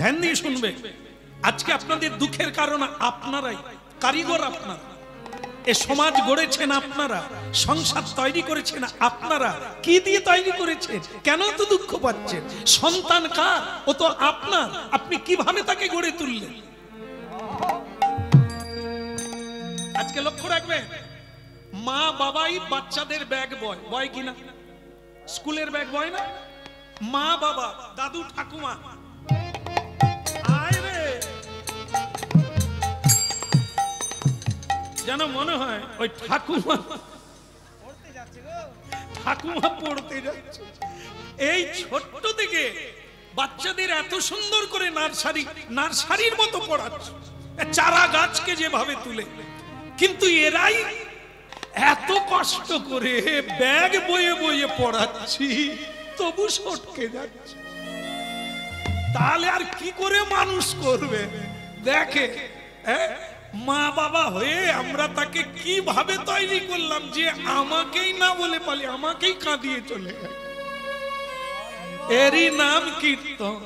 ধ্যান দিয়ে শুনবে। আজকে আপনাদের দুঃখের কারণ আপনারাই, কারিগর আপনারা। এ সমাজ গড়েছেন আপনারা, সংসার তৈরি করেছেন আপনারা। কি দিয়ে তৈরি করেছেন? কেন তো দুঃখ পাচ্ছেন? সন্তান কার? ও তো আপনার। আপনি কিভাবে তাকে গড়ে তুললেন? আজকে লক্ষ্য রাখবেন, মা বাবাই বাচ্চাদের ব্যাগ বয়, বয় কিনা? স্কুলের ব্যাগ বয় না? মা বাবা, দাদু ঠাকুমা, যেন মনে হয় ওই ঠাকুমা পড়তে যাচ্ছে। এই ছোট্ট থেকে বাচ্চাদের এত সুন্দর করে নার্সারির মতো পড়াচ্ছে, চারা গাছকে যেভাবে তুলে। কিন্তু এরাই এত কষ্ট করে ব্যাগ বয়ে বয়ে পড়াচ্ছি, তবু সটকে যাচ্ছে। তাহলে আর কি করে মানুষ করবে? দেখে মা বাবা হয়ে আমরা তাকে কিভাবে তৈরি করলাম যে আমাকেই না বলে পালি, আমাকেই কাঁদিয়ে চলে গেল। এরই নাম কীর্তন।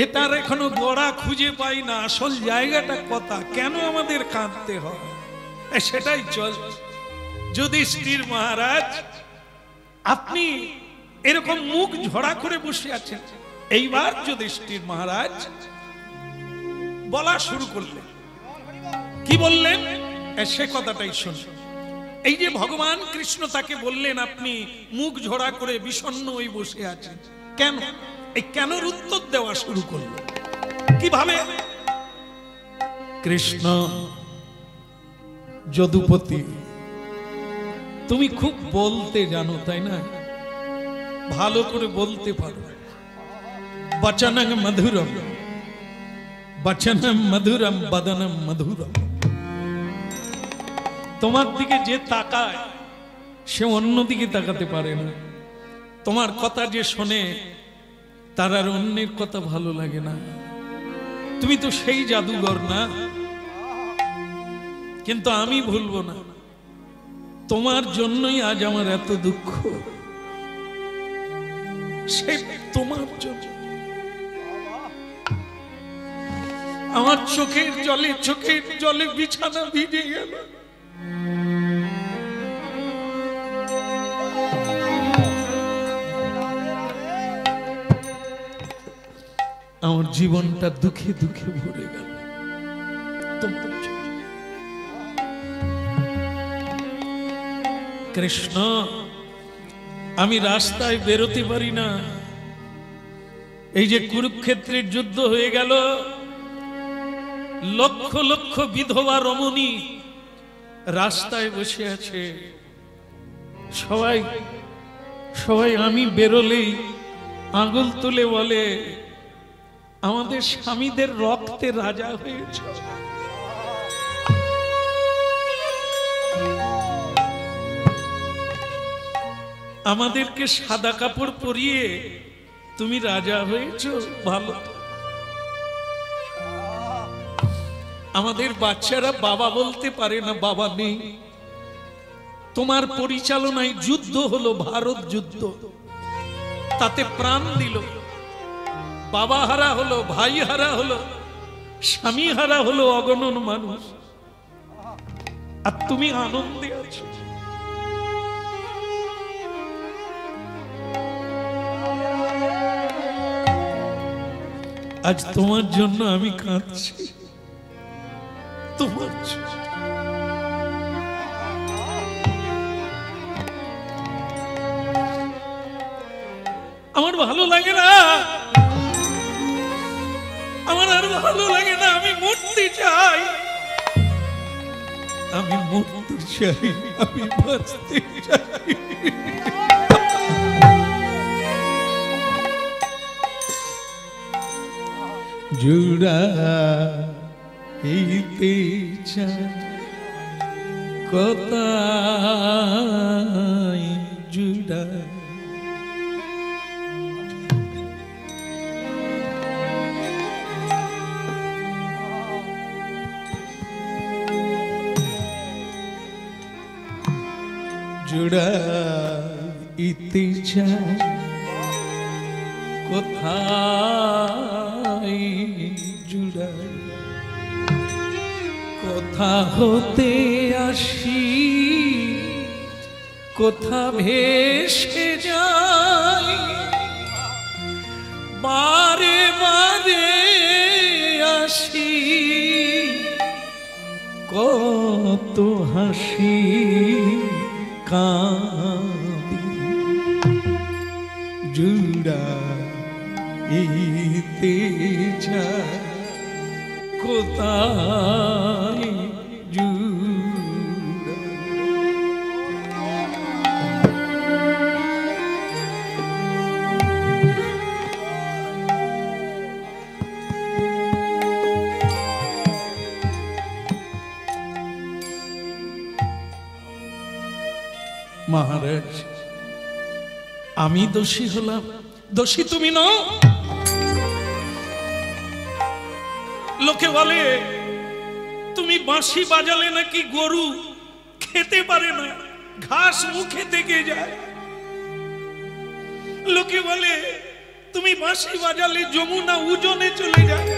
এটার এখনো গোড়া খুঁজে পাই না, আসল জায়গাটা কথা, কেন আমাদের কাঁদতে হয় সেটাই চল। যুধিষ্ঠির মহারাজ, আপনি এরকম মুখ ঝরা করে বসে আছেন। এইবার যুধিষ্ঠির মহারাজ বলা শুরু করলেন। কি বললেন সে কথাটাই শুন। এই যে ভগবান কৃষ্ণ তাকে বললেন আপনি মুখ ঝরা করে বিষণ্ণ হয়ে বসে আছেন, কেন? এই কেনর উত্তর দেওয়া শুরু করলো। কিভাবে? কৃষ্ণ, যদুপতি, তুমি খুব বলতে জানো, তাই না? ভালো করে বলতে পারো। বচনং মধুরম, বচনম মধুরম, বদনম মধুরম। তোমার দিকে যে তাকায় সে অন্য দিকে তাকাতে পারে না। তোমার কথা যে শোনে তার আর অন্যের কথা ভালো লাগে না। তুমি তো সেই জাদুঘর না? কিন্তু আমি ভুলবো না, তোমার জন্যই আজ আমার এত দুঃখ। সে তোমার জন্য। আমার চোখের জলে বিছানা ভিজে গেল। আমার জীবনটা দুঃখে দুঃখে ভরে গেল তোমার জন্য। কৃষ্ণ, আমি রাস্তায় বেরোতে পারি না। এই যে কুরুক্ষেত্রের যুদ্ধ হয়ে গেল, লক্ষ লক্ষ বিধবা রমণী রাস্তায় বসে আছে। সবাই আমি বেরোলেই আঙুল তুলে বলে আমাদের স্বামীদের রক্তে রাজা হয়েছে। আমাদেরকে সাদা কাপড় পরিয়ে তুমি রাজা হয়েছো, ভালো। আমাদের বাচ্চারা বাবা বলতে পারে না, বাবা নেই। তোমার পরিচালনায় যুদ্ধ হলো, ভারত যুদ্ধ, তাতে প্রাণ দিল। বাবা হারা হলো, ভাই হারা হলো, স্বামী হারা হলো অগণন মানুষ, আর তুমি আনন্দে আছো। আজ তোমার জন্য আমি কাঁদছি, তোমার জন্য। আমার ভালো লাগে না, আমার আর ভালো লাগে না। আমি মরতে চাই, আমি মরতে চাই, আমি বাঁচতে চাই। জুড়াইতে চাই কোথায় জুড়া, জুড়াইতে চাই কোথায় কোথা হতে আসি কোথা ভেসে যাই বারে বারে আসি কত হাসি কাঁদি জুড়াইতে যায় কোথায় মহারাজ আমি দোষী হলাম দোষী তুমি নও লোকে বলে তুমি বাঁশি বাজালে নাকি গরু খেতে পারে না ঘাস মুখে থেকে যায় লোকে বলে তুমি বাঁশি বাজালে যমুনা উজনে চলে যায়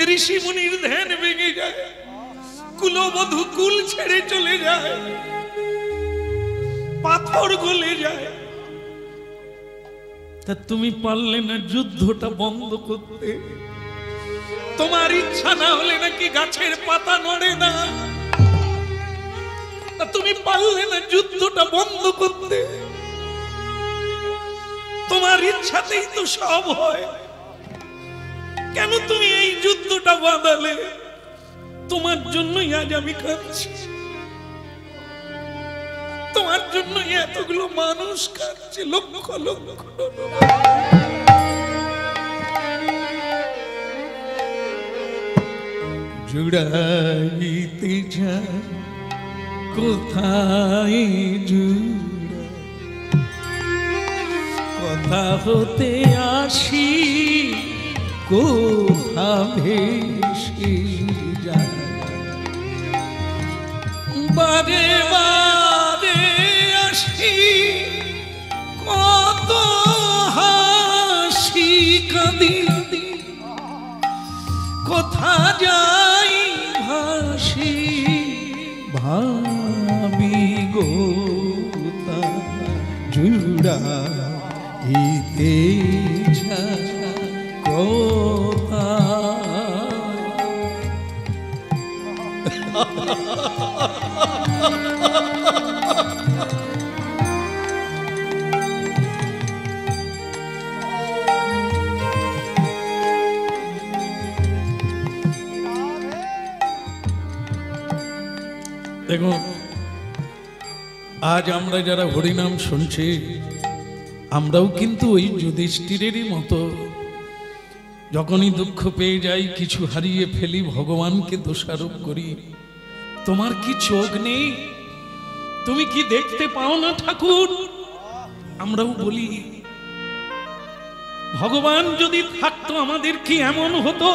ঋষি মুনির ধ্যান ভেঙে যায় কুলবধূ কুল ছেড়ে চলে যায় পাথর গলে যায় তা তুমি পারলে না যুদ্ধটা বন্ধ করতে তোমার ইচ্ছা না হলে নাকি গাছের পাতা নড়ে না তা তুমি পারলে না যুদ্ধটা বন্ধ করতে তোমার ইচ্ছাতেই তো সব হয় কেন তুমি এই যুদ্ধটা বাঁধালে তোমার জন্যই আজ আমি কাঁদছি তোমার জন্য এতগুলো মানুষ কাঁদছে লক্ষ লক্ষ জুড়াইতে যায় কোথায় জুড়া কথা হতে আসি কোথা ভেসে যায় বারে বারে আসি কত হাসি কাঁদি কোথা যাই ভাসি ভাবি গোতা জুড়াইতে যায় কোথা দেখো আজ আমরা যারা হরিনাম শুনছি আমরাও কিন্তু ওই যুধিষ্ঠিরেরই মতো যখনই দুঃখ পেয়ে যাই কিছু হারিয়ে ফেলি ভগবানকে দোষারোপ করি তোমার কি চোখ নেই তুমি কি দেখতে পাও না ঠাকুর আমরাও বলি ভগবান যদি থাকতো আমাদের কি এমন হতো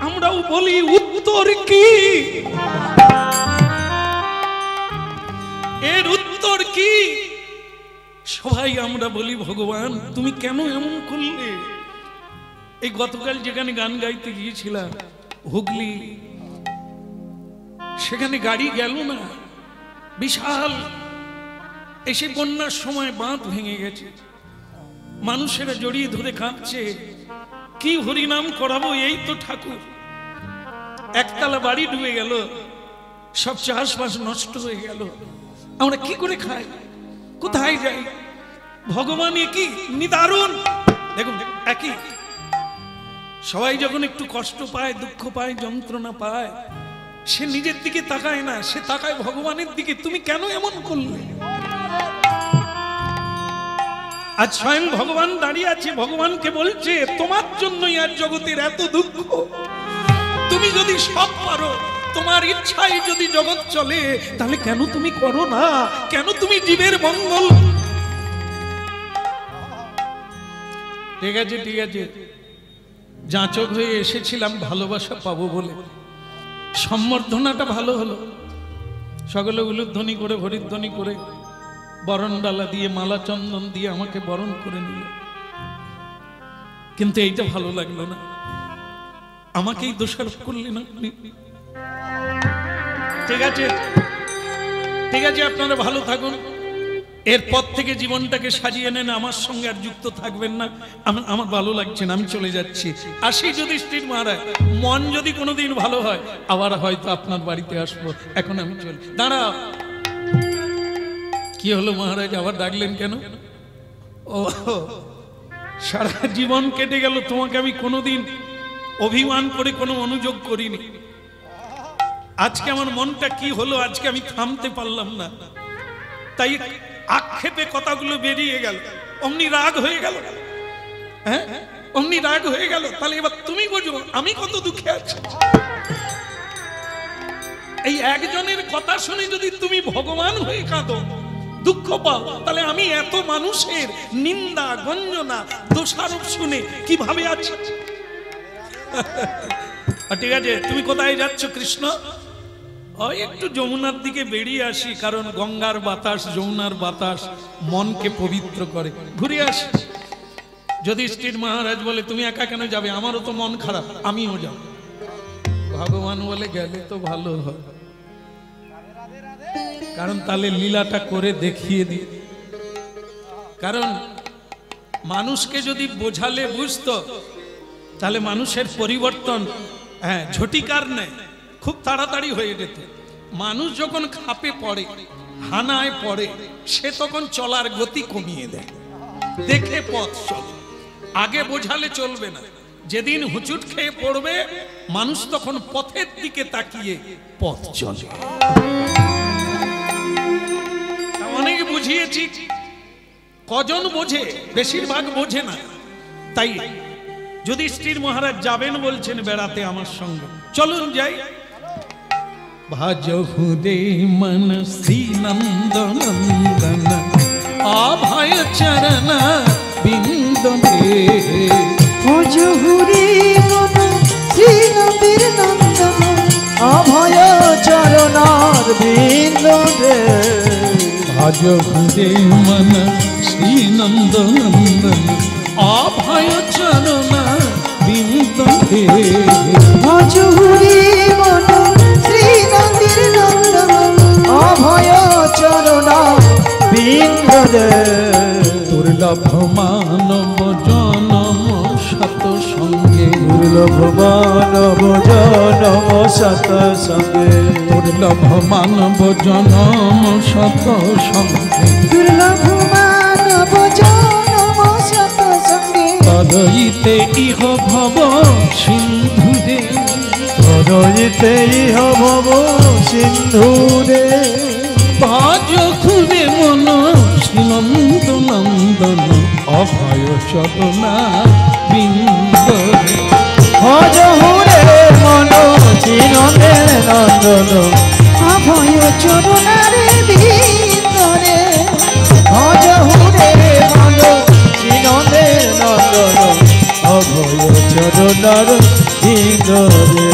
আমরাও বলি উত্তর কি এর উত্তর কি সবাই আমরা বলি ভগবান তুমি কেন এমন করলে এই গতকাল যেখানে গান গাইতে গিয়েছিলাম হুগলি সেখানে গাড়ি গেল না বিশাল এসে বন্যার সময় বাঁধ ভেঙে গেছে মানুষেরা জড়িয়ে ধরে কাঁদছে কি হরিনাম করাবো এই তো ঠাকুর একতলা বাড়ি ডুবে গেল সব চাষবাস নষ্ট হয়ে গেল আমরা কি করে খাই কোথায় যাই ভগবান একই নিদারুণ দেখুন একই সবাই যখন একটু কষ্ট পায় দুঃখ পায় যন্ত্রণা পায় সে নিজের দিকে তাকায় না সে তাকায় ভগবানের দিকে তুমি কেন এমন করলে আজ স্বয়ং ভগবান দাঁড়িয়ে আছে ভগবানকে বলছে তোমার জন্যই আর জগতের এত দুঃখ তুমি যদি সব পারো তোমার ইচ্ছায় যদি জগৎ চলে তাহলে কেন তুমি করো না কেন তুমি জীবের মঙ্গল ঠিক আছে ঠিক আছে যাচক হয়ে এসেছিলাম ভালোবাসা পাবো বলে সম্বর্ধনাটা ভালো হলো সকলে উলুধ্বনি করে হরিধ্বনি করে বরণডালা দিয়ে মালা চন্দন দিয়ে আমাকে বরণ করে নিল কিন্তু এইটা ভালো লাগলো না আমাকেই দোষারোপ করলেন আপনি। ঠিক আছে, ঠিক আছে, আপনারা ভালো থাকুন। এরপর থেকে জীবনটাকে সাজিয়ে নেন, আমার সঙ্গে আর যুক্ত থাকবেন না। আমার ভালো লাগছে না, আমি চলে যাচ্ছি। আসি যুধিষ্ঠির মহারাজ, মন যদি কোনোদিন ভালো হয় আবার হয়তো আপনার বাড়িতে আসবো। এখন আমি চলি। দাঁড়াও, কি হলো মহারাজ, আবার ডাকলেন কেন? ও, সারা জীবন কেটে গেল, তোমাকে আমি কোনোদিন অভিমান করে কোনো অনুযোগ করিনি। আজকে আমার মনটা কি হলো, আজকে আমি থামতে পারলাম না, তাই আক্ষেপে কথাগুলো বেরিয়ে গেল। অমনি রাগ হয়ে গেল, হ্যাঁ অমনি রাগ হয়ে গেল। তাহলে এবার তুমি বোঝো আমি কত দুঃখে আছি। এই একজনের কথা শুনে যদি তুমি ভগবান হয়ে কাঁদো, দুঃখ পাও, তাহলে আমি এত মানুষের নিন্দা গঞ্জনা দোষারোপ শুনে কিভাবে আছি? ঠিক আছে, তুমি কোথায় যাচ্ছ কৃষ্ণ? ওই একটু যমুনার দিকে বেরিয়ে আসি, কারণ গঙ্গার বাতাস, যমুনার বাতাস মনকে পবিত্র করে, ঘুরে আসি। যুধিষ্ঠির মহারাজ বলে তুমি একা কেন যাবে, আমারও তো মন খারাপ, আমিও যাব। ভগবান বলে গেলে তো ভালো হয়, কারণ তাহলে লীলাটা করে দেখিয়ে দিই। কারণ মানুষকে যদি বোঝালে বুঝতো, তাহলে মানুষের পরিবর্তন ঝটিকার নেই, খুব তাড়াতাড়ি হয়ে যেত। মানুষ যখন খাপে পড়ে, হানায় পড়ে, সে তখন চলার গতি কমিয়ে দেয়, দেখে পথ চলে। আগে বোঝালে চলবে না। যেদিন হুচুট খেয়ে পড়বে মানুষ, তখন পথের দিকে তাকিয়ে পথ চলে। অনেকে বুঝিয়েছি, কজন বোঝে? বেশিরভাগ বোঝে না। তাই যুধিষ্ঠির মহারাজ যাবেন বলছেন বেড়াতে আমার সঙ্গে, চলুন যাই। ভাজহু রে মন শ্রী নন্দ নন্দন অভয় চরণ বিন্দে। ভাজহু রে মন শ্রী নবীর নন্দন অভয় চরণার বিন্দে। ভাজহু রে মন শ্রী নন্দ নন্দন অভয় চরণ বিন্দে। ভাজহু রে মন শ্রী নবীর নন্দন অভয় চরণার বিন্দে। দুর্লভ মানব জনম শত সঙ্গে, দুর্লভ মানব জনম শত সঙ্গে, দুর্লভ মানব জনম শত সঙ্গে, দুর্লভ মানব জনম শত সঙ্গে। তরইতে ইহ ভব সিন্ধুরে, তরইতে ইহ ভব সিন্ধুরে। ভাজহু রে মন শ্রী নন্দ নন্দন অভয় চরণা বিন্দরে। ভাজহু রে মন শ্রী নন্দের নন্দন অভয় চরণার বিন্দরে। ভাজহু রে মন শ্রী নন্দের নন্দন অভয় চরণার বিন্দরে।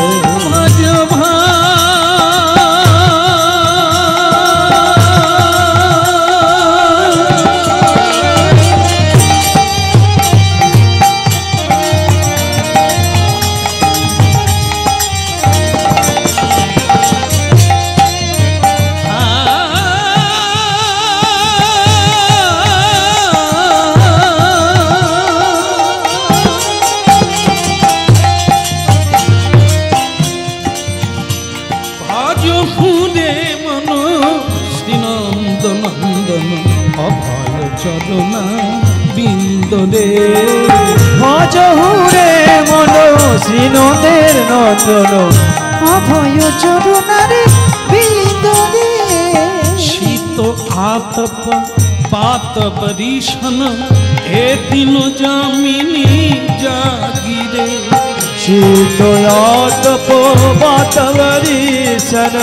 ভাজ চরণা বিন্দরে। ভাজহু রে মন শ্রী নন্দের নন্দন অভয় চরণার বিন্দরে। শীত আতপ পাতপ ঋষণ এ দিন যামিনী জাগিরে। শীত আতপ পাতপ ঋষণ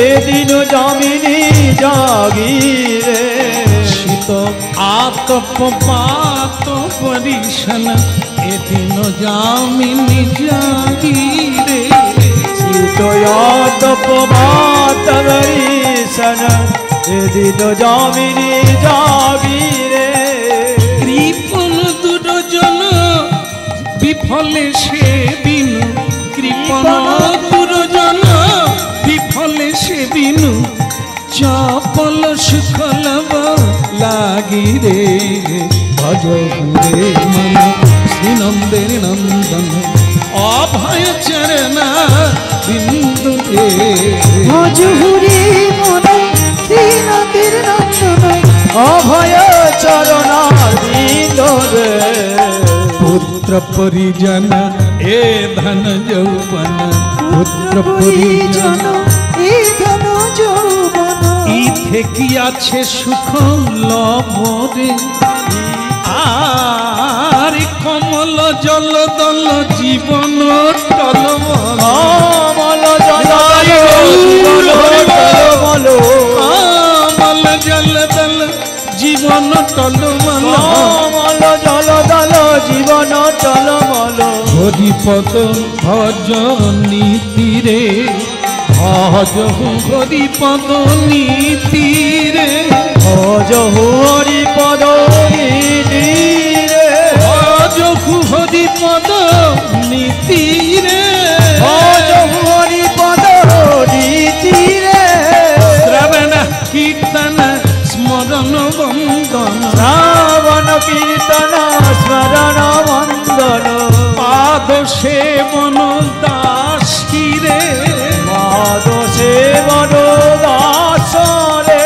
এ দিন যামিনী জাগিরে। শীত আতপ পাতপ ঋষণ এ দিন যামিনী জাগিরে। শীত আতপ পাতপ ঋষণ এ দিন যামিনী জাগিরে। কৃপণ দুর্জন বিফলে সে দিন কৃপণ পুরজন বিফলে সে বিনু চপল সুখ লব লাগি রে ভজ হুরে মন শ্রীনন্দের নন্দন অভয় চরণ বিন্দু রে ভজ হুরে মন শ্রীনন্দের নন্দন অভয় চরণ বিন্দু রে পুত্র পরিজন এ ধন যৌবন পুত্র পরিজন এ ধন যৌবন ইথে কি আছে সুখ লভরে আর কমল জল দল জীবন টলমল কমল জল জীবন টলমল কমল জল দল জীবন টলমল কমল জল দল জীবন টলমল হরিপদ ভজ নীতিরে ভজ হরিপদ নীতিরে ভজ হরিপদ নীতিরে ভজ হরিপদ নীতিরে ভজ হরিপদ নীতিরে শ্রবণ কীর্তন স্মরণ বন্দন শ্রাবণ কীর্তন স্মরণ বন্দন পাদ সেবন দাস রে পাদ সেবন দাস রে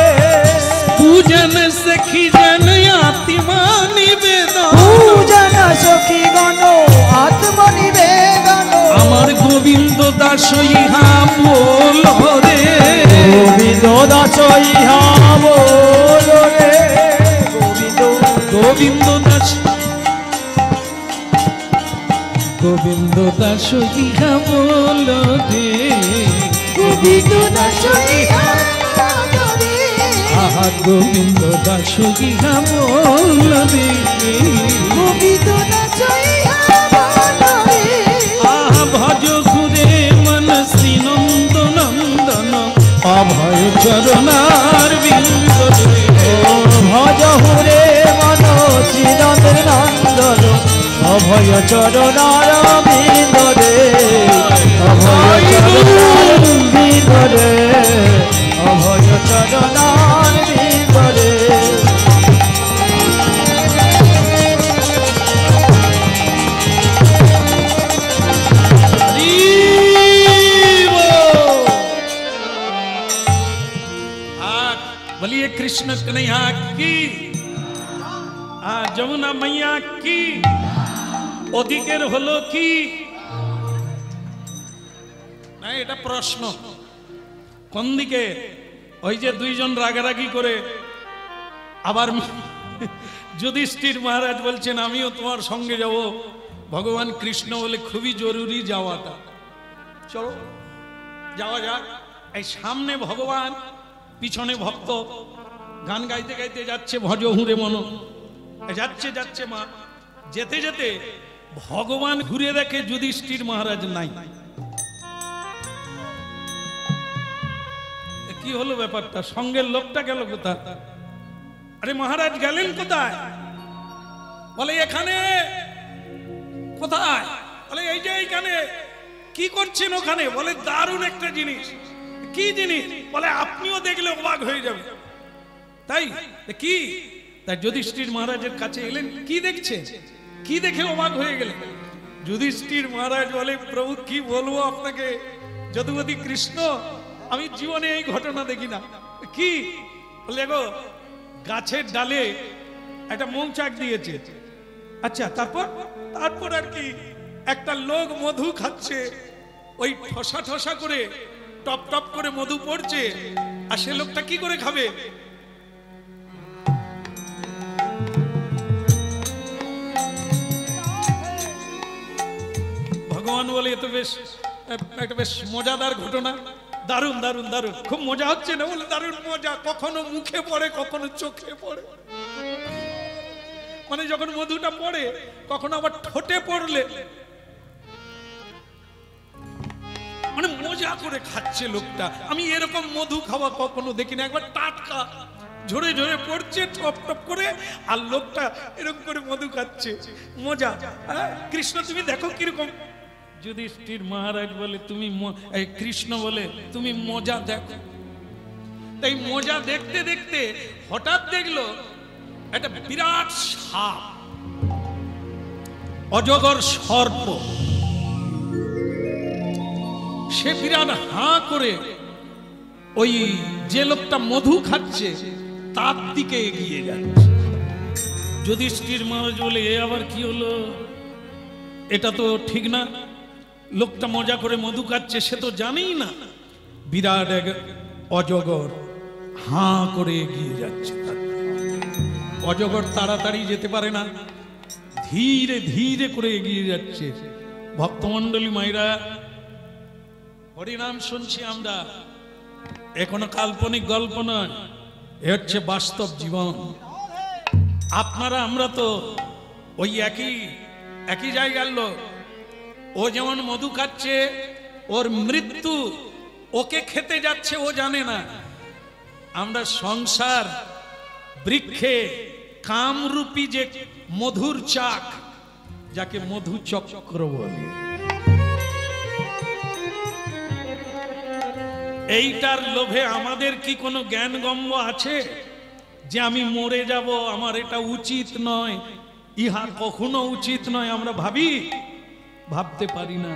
পূজন সখী জন আত্মা নিবেদন পূজন সখী গণ আত্ম নিবেদন আমার গোবিন্দ দাস ইহা বল রে গোবিন্দ দাস ইহা বল রে গোবিন্দ দাস গোবিন্দ দাস ইহা বল রে গোবিন্দ দাস ইহা বল রে আহা গোবিন্দ দাস ইহা বল রে গোবিন্দ দাস ইহা বল রে আহা ভজ ঘুরে মন শ্রীনন্দ নন্দন অভয় চরণার বিন্দু রে ভজ হুরে মন শ্রীনন্দের নন্দন অভয় চরণার বিন্দ রে অভয় চরণার বিন্দ রে অভয় চরণার বিন্দ রে बोलिए कृष्ण कन्हैया की যমুনা মাইয়া কি ওদিকের হলো কি না এটা প্রশ্ন কোন দিকে ওই যে দুইজন রাগারাগি করে আবার যুধিষ্ঠির মহারাজ বলছেন আমিও তোমার সঙ্গে যাব ভগবান কৃষ্ণ বলে খুবই জরুরি যাওয়াটা চলো যাওয়া যাক এই সামনে ভগবান পিছনে ভক্ত গান গাইতে গাইতে যাচ্ছে ভজ হুরে মন যাচ্ছে যাচ্ছে মা যেতে যেতে ভগবান ঘুরে দেখে যুধিষ্ঠির মহারাজ নাই কি হলো ব্যাপারটা সঙ্গের লোকটা গেল কোথায় আরে মহারাজ গেলেন কোথায় বলে এখানে কোথায় বলে এই যে এইখানে কি করছেন ওখানে বলে দারুণ একটা জিনিস কি জিনিস বলে আপনিও দেখলে অবাক হয়ে যাবে তাই কি তাই যুধিষ্ঠির মহারাজের কাছে এলেন কি দেখছেন কি দেখে অবাক হয়ে গেলেন যুধিষ্ঠির মহারাজ বলে প্রভু কি বলবো আপনাকে যদুপতি কৃষ্ণ আমি জীবনে এই ঘটনা দেখি না কি বলে গো গাছের ডালে একটা মৌচাক দিয়েছে আচ্ছা তারপর তারপর আর কি একটা লোক মধু খাচ্ছে ওই ঠসা ঠসা করে টপ টপ করে মধু পড়ছে আর সে লোকটা কি করে খাবে ভগবান বলে এ তো বেশ একটা বেশ মজাদার ঘটনা দারুণ দারুণ দারুণ খুব মজা হচ্ছে না বলে দারুণ মজা কখনো মুখে পড়ে কখনো চোখে পড়ে মানে যখন মধুটা পড়ে কখনো আবার ঠোঁটে পড়লে মানে মজা করে খাচ্ছে লোকটা আমি এরকম মধু খাওয়া কখনো দেখিনি একবার টাটকা ঝরে ঝরে পড়ছে টপ টপ করে আর লোকটা এরকম করে মধু খাচ্ছে মজা কৃষ্ণ তুমি দেখো কিরকম যুধিষ্ঠির মহারাজ বলে তুমি কৃষ্ণ বলে তুমি মজা দেখো। তাই মজা দেখতে দেখতে হঠাৎ দেখলো একটা বিরাট সাপ, অজগর সর্প, সে বিরাট হাঁ করে ওই যে লোকটা মধু খাচ্ছে তার দিকে এগিয়ে যাচ্ছে। যুধিষ্ঠির মহারাজ বলে এ আবার কি হলো, এটা তো ঠিক না, লোকটা মজা করে মধু খাচ্ছে সে তো জানেই না। বিরাট এক অজগর হাঁ করে এগিয়ে যাচ্ছে। অজগর তাড়াতাড়ি যেতে পারে না, ধীরে ধীরে করে এগিয়ে যাচ্ছে। ভক্তমণ্ডলী মায়েরা, হরিনাম শুনছি আমরা, এ কোনো কাল্পনিক গল্প নয়, এ হচ্ছে বাস্তব জীবন। আপনারা আমরা তো ওই একই জায়গার লোক। ও যেমন মধু খাচ্ছে, ওর মৃত্যু ওকে খেতে যাচ্ছে ও জানে না। আমরা সংসার বৃক্ষে কামরূপী যে মধুর চাক, যাকে মধু চক্র বলে, এইটার লোভে আমাদের কি কোনো জ্ঞানগম্য আছে যে আমি মরে যাব, আমার এটা উচিত নয়, ইহা কখনো উচিত নয়? আমরা ভাবতে পারি না।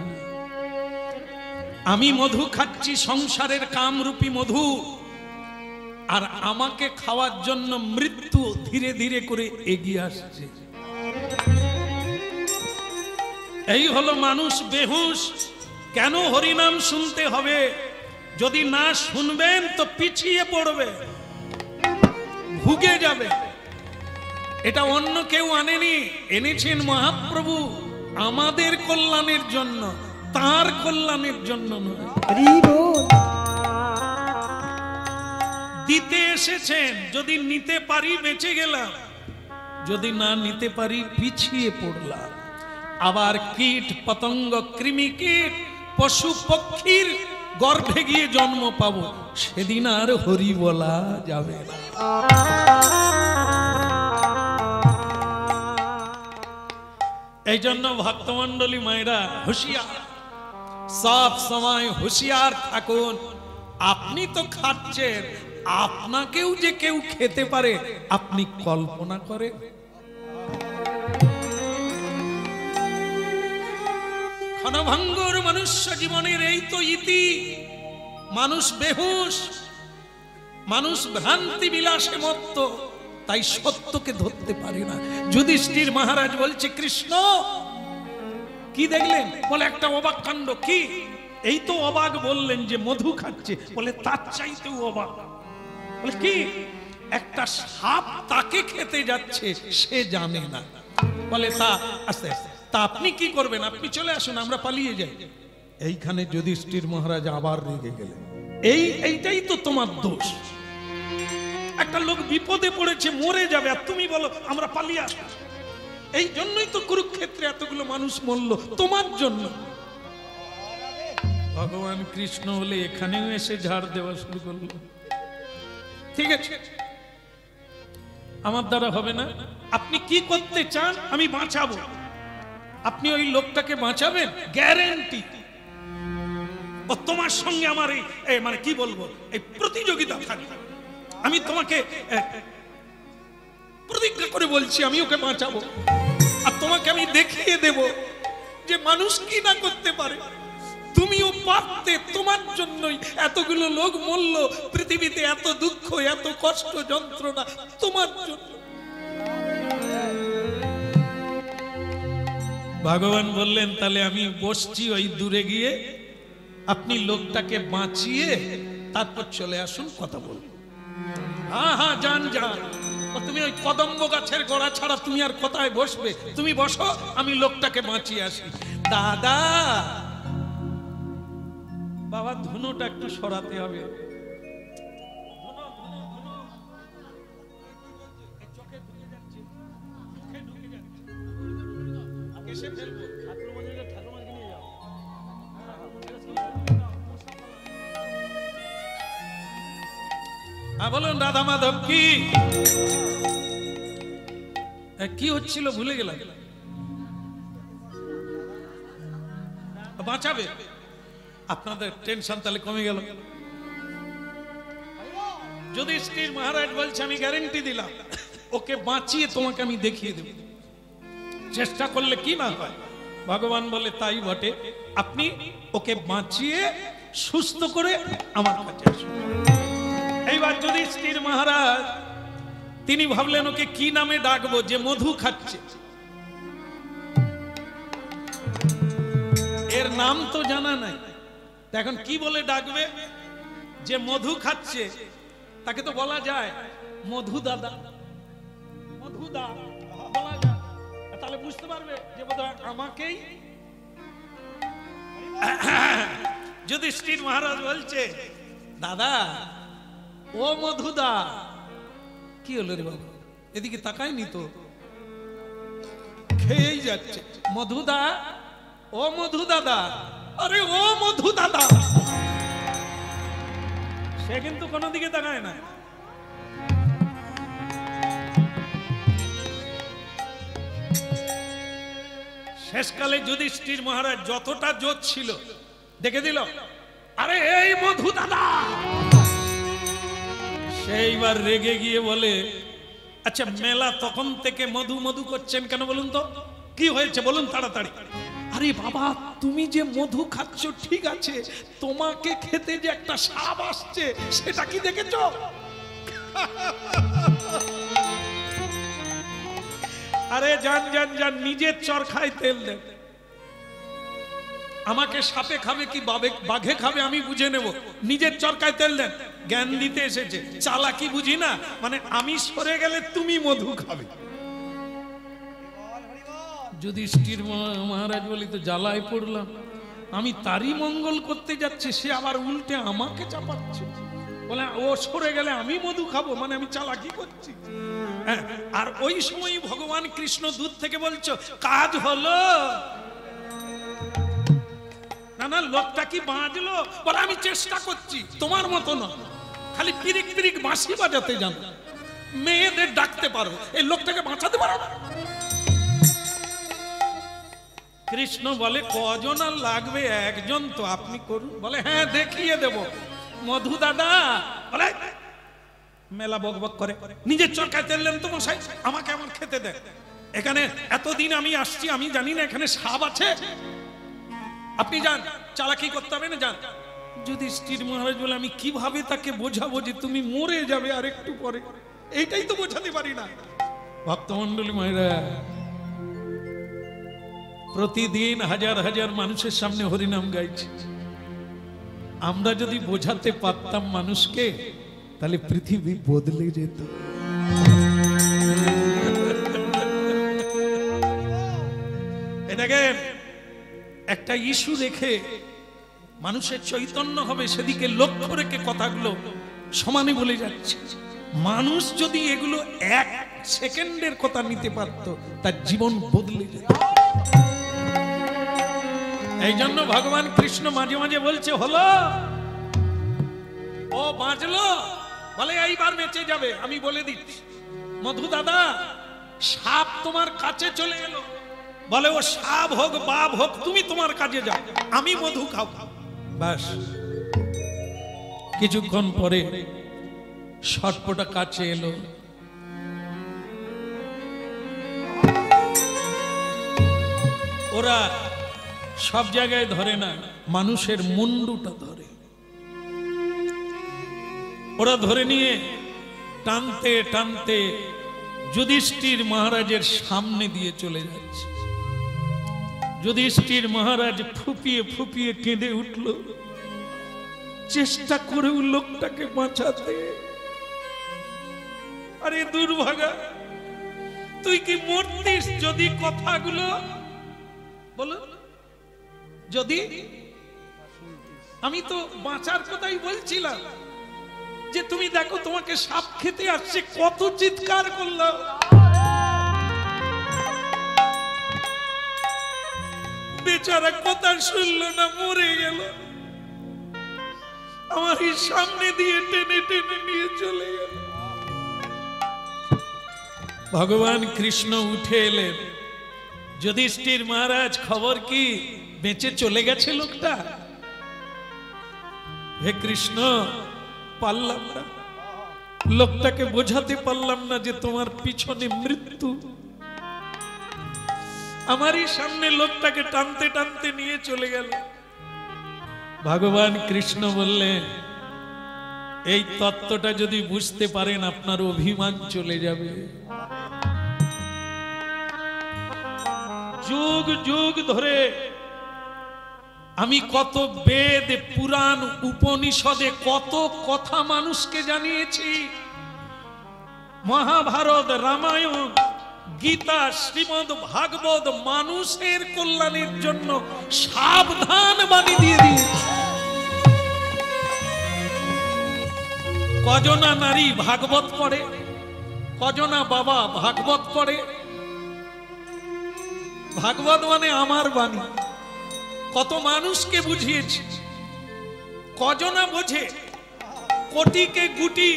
আমি মধু খাচ্ছি, সংসারের কামরূপী মধু, আর আমাকে খাওয়ার জন্য মৃত্যু ধীরে ধীরে করে এগিয়ে আসছে। এই হলো মানুষ বেহুশ। কেন হরিনাম শুনতে হবে? যদি না শুনবেন তো পিছিয়ে পড়বে, ভুগে যাবে। এটা অন্য কেউ আনেনি, এনেছেন মহাপ্রভু আমাদের কল্যাণের জন্য, তার কল্যাণের জন্য নয়। দিতে এসেছেন, যদি নিতে পারি বেঁচে গেলাম, যদি না নিতে পারি পিছিয়ে পড়লাম। আবার কীট পতঙ্গ, কৃমি কীট, পশু পক্ষীর গর্ভে গিয়ে জন্ম পাবো, সেদিন আর হরি বলা যাবে না। এই জন্য ভক্তমণ্ডলী মায়েরা হুঁশিয়ার, সব সময় হুঁশিয়ার থাকুন। আপনি তো খাচ্ছেন, আপনাকেও যে কেউ খেতে পারে আপনি কল্পনা করেন? ক্ষণভঙ্গুর মনুষ্য জীবনের এই তো ইতি। মানুষ বেহুশ, মানুষ ভ্রান্তি বিলাসে মত্ত, তাই সত্যকে ধরতে পারে না। যুধিষ্ঠির মহারাজ বলছে কৃষ্ণ কি দেখলেন? বলে একটা অবাক কাণ্ড। কি? এই তো অবাক বললেন যে মধু খাচ্ছে, বলে তার চাইতেও অবাক। বলে কি? একটা সাপ তাকে খেতে যাচ্ছে, সে জানে না। বলে তা আস্তে আস্তে, তা আপনি কি করবেন? আপনি চলে আসুন, আমরা পালিয়ে যাই। এইখানে যুধিষ্ঠির মহারাজ আবার রেগে গেলেন। এইটাই তো তোমার দোষ। একটা লোক বিপদে পড়েছে, মরে যাবে, আর তুমি বলো আমরা পালিয়ে আসবো। এই জন্যই তো কুরুক্ষেত্রে এতগুলো মানুষ মরল, তোমার জন্য। ভগবান কৃষ্ণ হলে এখানেও এসে ঝাড় দেওয়া শুরু করলো। ঠিক আছে, আমার দ্বারা হবে না। আপনি কি করতে চান? আমি বাঁচাবো। আপনি ওই লোকটাকে বাঁচাবেন, গ্যারেন্টি। ও তোমার সঙ্গে আমার এই মানে কি বলবো, এই প্রতিযোগিতা থাকবে। আমি তোমাকে প্রতিজ্ঞা করে বলছি আমি ওকে বাঁচাবো, আর তোমাকে আমি দেখিয়ে দেব যে মানুষ কি না করতে পারে। তুমিও পারতে, তোমার জন্যই এতগুলো লোক মরল, পৃথিবীতে এত দুঃখ, এত কষ্ট, যন্ত্রণা তোমার জন্য। ভগবান বললেন তাহলে আমি বসছি ওই দূরে গিয়ে, আপনি লোকটাকে বাঁচিয়ে তারপর চলে আসুন, কথা বলুন। হ্যাঁ হ্যাঁ, যান যান। তুমি ওই কদম্ব গাছের গোড়া ছাড়া তুমি আর কোথায় বসবে? তুমি বসো, আমি লোকটাকে বাঁচিয়ে আসি। দাদা, বাবা ধুনোটা একটু সরাতে হবে। বলুন রাধা মাধব কি কি হচ্ছিল ভুলে গেলাম। বাঁচাবে। আপনাদের টেনশন তাহলে কমে গেল। যুধিষ্ঠির মহারাজ বলছে আমি গ্যারেন্টি দিলাম, ওকে বাঁচিয়ে তোমাকে আমি দেখিয়ে দেব, চেষ্টা করলে কি না হয়। ভগবান বলে তাই বটে, আপনি ওকে বাঁচিয়ে সুস্থ করে আমার কাছে আসুন। এইবার যুধিষ্ঠির মহারাজ তিনি ভাবলেন ওকে কি নামে ডাকবো, যে মধু খাচ্ছে, এর নাম তো জানা নাই, এখন কি বলে ডাকবে? যে মধু খাচ্ছে তাকে তো বলা যায় মধু দাদা, মধু দা বলা যায়, তাহলে বুঝতে পারবে যে বোধহয় আমাকেই। যুধিষ্ঠির মহারাজ বলছে দাদা ও মধুদা। কি হলো রে বাবা, এদিকে তাকায়নি তো, খেয়েই যাচ্ছে। মধুদা, ও মধু দাদা, আরে ও মধু দাদা। সে কিন্তু কোনো দিকে তাকায় না। শেষকালে যুধিষ্ঠির মহারাজ যতটা জোর ছিল দেখে দিল, আরে এই মধু দাদা। সেইবার রেগে গিয়ে বলে, আচ্ছা মেলা তখন থেকে মধু মধু করছেন কেন বলুন তো, কি হয়েছে বলুন তাড়াতাড়ি। আরে বাবা তুমি যে মধু খাচ্ছ ঠিক আছে, তোমাকে খেতে যে একটা সাপ আসছে সেটা কি দেখেছ? আরে যান যান যান, নিজের চরখায় তেল দেন। আমাকে সাপে খাবে কি বাঘে খাবে আমি বুঝে নেব, নিজের চরকায় তেল দেন। জ্ঞান দিতে এসেছে, চালাকি বুঝি না, মানে আমি সরে গেলে তুমি মধু খাবে। যুধিষ্ঠির মহারাজ বলি তো জ্বালায় পড়লাম, আমি তারই মঙ্গল করতে যাচ্ছি, সে আবার উল্টে আমাকে চাপাচ্ছে, বলে ও সরে গেলে আমি মধু খাবো, মানে আমি চালাকি করছি। হ্যাঁ, আর ওই সময় ভগবান কৃষ্ণ দূর থেকে বলছো কাজ হলো না, না লোকটা কি বাঁচলো? বলে আমি চেষ্টা করছি, তোমার মতো না, খালি পিরিক পিরিক বাঁশি বাজাতে জানো, মেয়েদের ডাকতে পারো, এই লোকটাকে বাঁচাতে পারো না। কৃষ্ণ বলে কজন আর লাগবে, একজন তো, আপনি করুন। বলে হ্যাঁ দেখিয়ে দেব। মধু দাদা বলে মেলা বক বক করে, নিজের চরকায় তেল দেন তো মশাই, আমাকে আমার খেতে দেন। এখানে এতদিন আমি আসছি, আমি জানি না এখানে সাপ আছে, আপনি যান, চালাকি করতে হবে না, যান। যুধিষ্ঠির মহারাজ বলে আমি কিভাবে তাকে বোঝাবো যে তুমি মরে যাবে আর একটু পরে, এইটাই তো বোঝাতে পারি না। ভক্তমন্ডলী মায়েরা, প্রতিদিন হাজার হাজার মানুষের সামনে হরিনাম গাইছে, আমরা যদি বোঝাতে পারতাম মানুষকে তাহলে পৃথিবী বদলে যেত। এটাকে একটা ইস্যু রেখে মানুষের চৈতন্য হবে সেদিকে লক্ষ্য রেখে কথাগুলো সমানে বলে যাচ্ছে। মানুষ যদি এগুলো এক সেকেন্ডের কথা নিতে পারত তার জীবন বদলে যেত। এই জন্য ভগবান কৃষ্ণ মাঝে মাঝে বলছে হলো, ও বাঁচলো, বলে এইবার বেঁচে যাবে, আমি বলে দিচ্ছি। মধু দাদা সাপ তোমার কাছে চলে এলো, বলে ও সাপ হোক বাপ হোক তুমি তোমার কাজে যাও, আমি মধু খাও। ব্যাস কিছুক্ষণ পরে সর্পটা কাছে এলো, ওরা সব জায়গায় ধরে না, মানুষের মুন্ডুটা ধরে। ওরা ধরে নিয়ে টানতে টানতে যুধিষ্ঠির মহারাজের সামনে দিয়ে চলে যাচ্ছে। যুধিষ্ঠির মহারাজ ফুপিয়ে ফুপিয়ে কেঁদে উঠল, চেষ্টা করেও লোকটাকে বাঁচাতে। আরে দুর্ভাগা, তুই কি মরতিস যদি কথাগুলো বলো, যদি আমি তো বাঁচার কথাই বলছিলাম, যে তুমি দেখো তোমাকে সাপ খেতে আসছে, কত চিৎকার করলাম, বেচারা কথা শুনলো না, মরে গেল। আমার এই সামনে দিয়ে টেনে টেনে নিয়ে চলে গেল। ভগবান কৃষ্ণ উঠে এলেন, যুধিষ্ঠির মহারাজ খবর কি? বেঁচে চলে গেছে লোকটা। হে কৃষ্ণ, পারলাম না, লোকটাকে বোঝাতে পারলাম না যে তোমার পিছনে মৃত্যু। আমারই সামনে লোকটাকে টানতে টানতে নিয়ে চলে গেল। ভগবান কৃষ্ণ বললেন, এই তত্ত্বটা যদি বুঝতে পারেন আপনার অভিমান চলে যাবে। যুগ যুগ ধরে আমি কত বেদ, পুরাণ, উপনিষদে কত কথা মানুষকে জানিয়েছি। মহাভারত, রামায়ণ, গীতা, শ্রীমদ্ ভাগবত মানুষের কল্যাণের জন্য সাবধান বাণী দিয়ে দিয়েছে। কজনা নারী ভাগবত পড়ে, কজনা বাবা ভাগবত পড়ে। ভাগবত মানে আমার বাণী। কত মানুষকে বুঝিয়েছি, কজনা বোঝে, কোটিকে গুটি,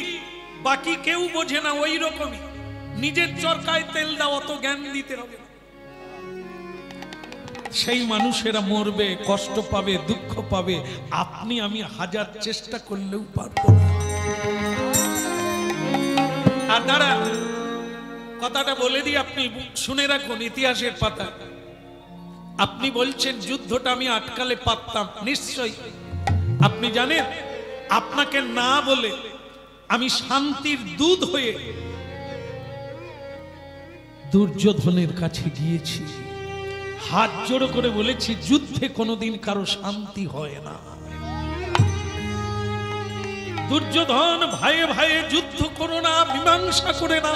বাকি কেউ বোঝে না। ওই রকমই নিজের চরকায় তেল দাও, অত জ্ঞান দিতে হবে। সেই মানুষেরা মরবে, কষ্ট পাবে, দুঃখ পাবে। আপনি আমি হাজার চেষ্টা করলেও পারবো না। আর দাঁড়া, কথাটা বলে দিই, আপনি শুনে রাখুন ইতিহাসের পাতা। আপনি বলছেন যুদ্ধটা আমি আটকালে পারতাম, নিশ্চয়ই। আপনি জানেন, আপনাকে না বলে আমি শান্তির দূত হয়ে দুর্যোধনের কাছে গিয়েছি, হাত জোড়ো করে বলেছি, যুদ্ধে কোনোদিন কারো শান্তি হয় না। দুর্যোধন, ভাইয়ে ভাইয়ে যুদ্ধ করো না, মীমাংসা করে না,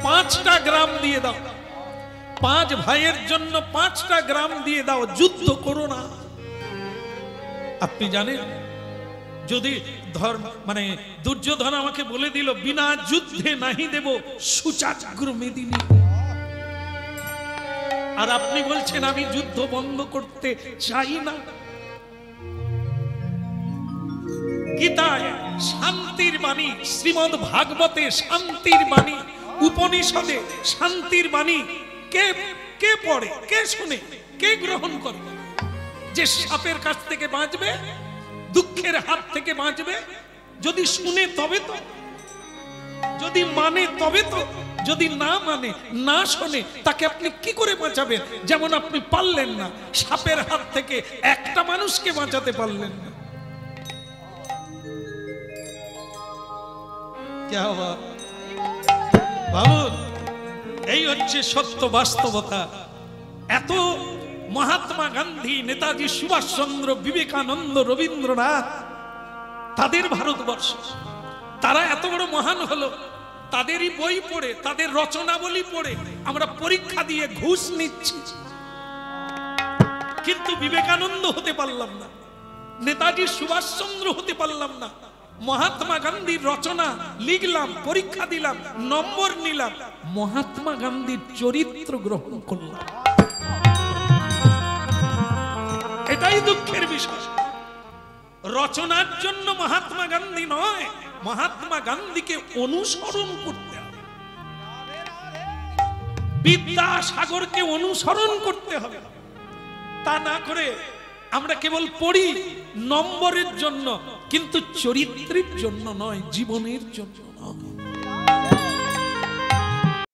5টা গ্রাম দিয়ে দাও, 5 ভাইয়ের জন্য 5টা গ্রাম দিয়ে দাও, যুদ্ধ করো না। আপনি জানেন, যদি মানে দুর্যোধন আমাকে বলে দিল, বিনা যুদ্ধে নাহি দেব সুচাগ্র মেদিনী। আর আপনি বলছেন আমি যুদ্ধ বন্ধ করতে চাই না। গীতায় শান্তির বাণী, শ্রীমদ্ ভাগবতে শান্তির বাণী, উপনিষদে শান্তির বাণী কে কে পড়ে, কে শুনে, কে গ্রহণ করে? যে সাপের কাছ থেকে বাঁচবে, দুঃখের হাত থেকে বাঁচবে, যদি শুনে তবে তো, যদি মানে তবে তো, যদি না মানে, না শোনে, তাকে আপনি কি করে বাঁচাবেন? যেমন আপনি পারলেন না, সাপের হাত থেকে একটা মানুষকে বাঁচাতে পারলেন না। ভাবুন, এই হচ্ছে সত্য বাস্তবতা। এত মহাত্মা গান্ধী, নেতাজি সুভাষচন্দ্র, বিবেকানন্দ, রবীন্দ্রনাথ, তাদের ভারতবর্ষ, তারা এত বড় মহান হলো, তাদেরই বই পড়ে, তাদের রচনাবলী পড়ে আমরা পরীক্ষা দিয়ে ঘুষ নিচ্ছি। কিন্তু বিবেকানন্দ হতে পারলাম না, নেতাজি সুভাষচন্দ্র হতে পারলাম না। মহাত্মা গান্ধীর রচনা লিখলাম, পরীক্ষা দিলাম, নম্বর নিলাম, মহাত্মা গান্ধীর চরিত্র গ্রহণ করলাম। এটাই দুঃখের বিষয়। রচনার জন্য মহাত্মা গান্ধী নয়, মহাত্মা গান্ধীকে অনুসরণ করতে হবে, বিদ্যাসাগরকে অনুসরণ করতে হবে। তা না করে আমরা কেবল পড়ি নম্বরের জন্য, কিন্তু চরিত্রের জন্য নয়, জীবনের জন্য নয়।